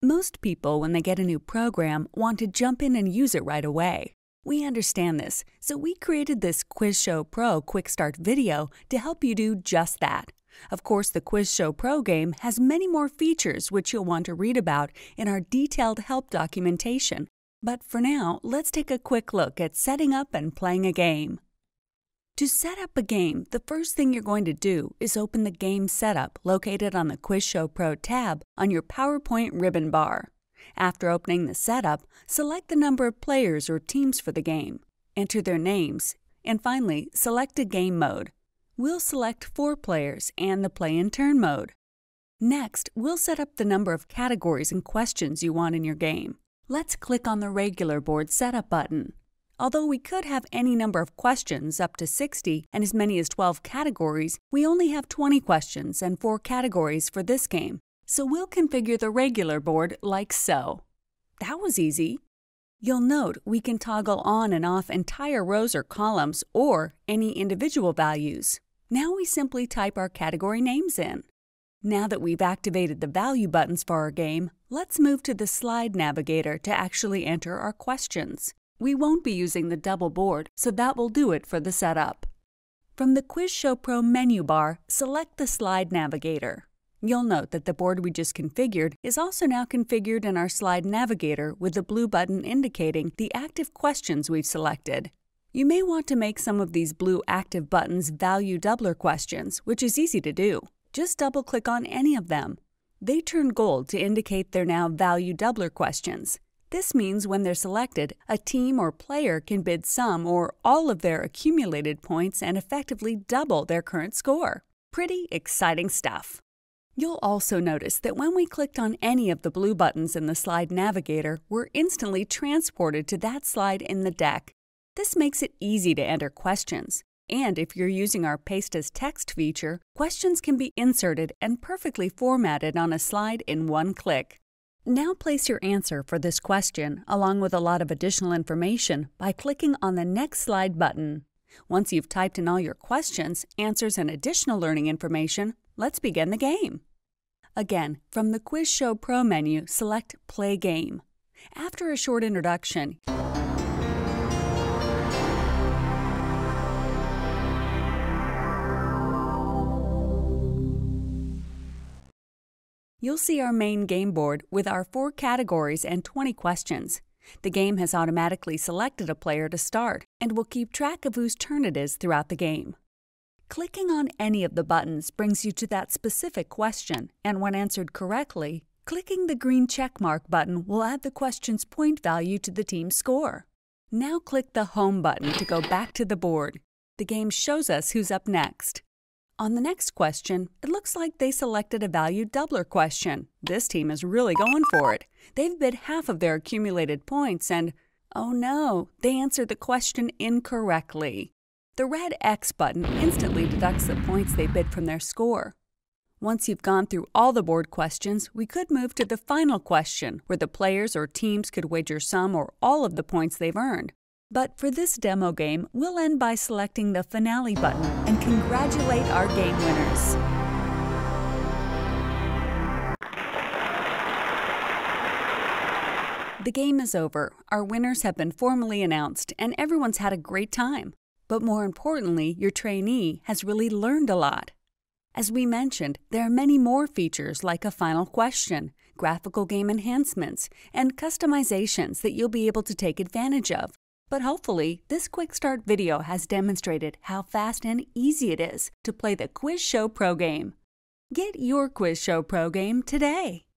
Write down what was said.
Most people, when they get a new program, want to jump in and use it right away. We understand this, so we created this Quiz Show Pro Quick Start video to help you do just that. Of course, the Quiz Show Pro game has many more features which you'll want to read about in our detailed help documentation. But for now, let's take a quick look at setting up and playing a game. To set up a game, the first thing you're going to do is open the Game Setup located on the Quiz Show Pro tab on your PowerPoint ribbon bar. After opening the setup, select the number of players or teams for the game, enter their names, and finally, select a game mode. We'll select 4 players and the Play in Turn mode. Next, we'll set up the number of categories and questions you want in your game. Let's click on the regular board setup button. Although we could have any number of questions, up to 60, and as many as 12 categories, we only have 20 questions and 4 categories for this game. So we'll configure the regular board like so. That was easy. You'll note we can toggle on and off entire rows or columns or any individual values. Now we simply type our category names in. Now that we've activated the value buttons for our game, let's move to the slide navigator to actually enter our questions. We won't be using the double board, so that will do it for the setup. From the Quiz Show Pro menu bar, select the slide navigator. You'll note that the board we just configured is also now configured in our slide navigator with the blue button indicating the active questions we've selected. You may want to make some of these blue active buttons value doubler questions, which is easy to do. Just double-click on any of them. They turn gold to indicate they're now value doubler questions. This means when they're selected, a team or player can bid some or all of their accumulated points and effectively double their current score. Pretty exciting stuff. You'll also notice that when we clicked on any of the blue buttons in the slide navigator, we're instantly transported to that slide in the deck. This makes it easy to enter questions. And if you're using our Paste as Text feature, questions can be inserted and perfectly formatted on a slide in one click. Now place your answer for this question, along with a lot of additional information, by clicking on the Next Slide button. Once you've typed in all your questions, answers, and additional learning information, let's begin the game. Again, from the Quiz Show Pro menu, select Play Game. After a short introduction, you'll see our main game board with our 4 categories and 20 questions. The game has automatically selected a player to start and will keep track of whose turn it is throughout the game. Clicking on any of the buttons brings you to that specific question, and when answered correctly, clicking the green checkmark button will add the question's point value to the team's score. Now click the Home button to go back to the board. The game shows us who's up next. On the next question, it looks like they selected a value doubler question. This team is really going for it. They've bid half of their accumulated points and, oh no, they answered the question incorrectly. The red X button instantly deducts the points they bid from their score. Once you've gone through all the board questions, we could move to the final question, where the players or teams could wager some or all of the points they've earned. But for this demo game, we'll end by selecting the Finale button and congratulate our game winners. The game is over, our winners have been formally announced, and everyone's had a great time. But more importantly, your trainee has really learned a lot. As we mentioned, there are many more features like a final question, graphical game enhancements, and customizations that you'll be able to take advantage of. But hopefully, this quick start video has demonstrated how fast and easy it is to play the Quiz Show Pro game. Get your Quiz Show Pro game today!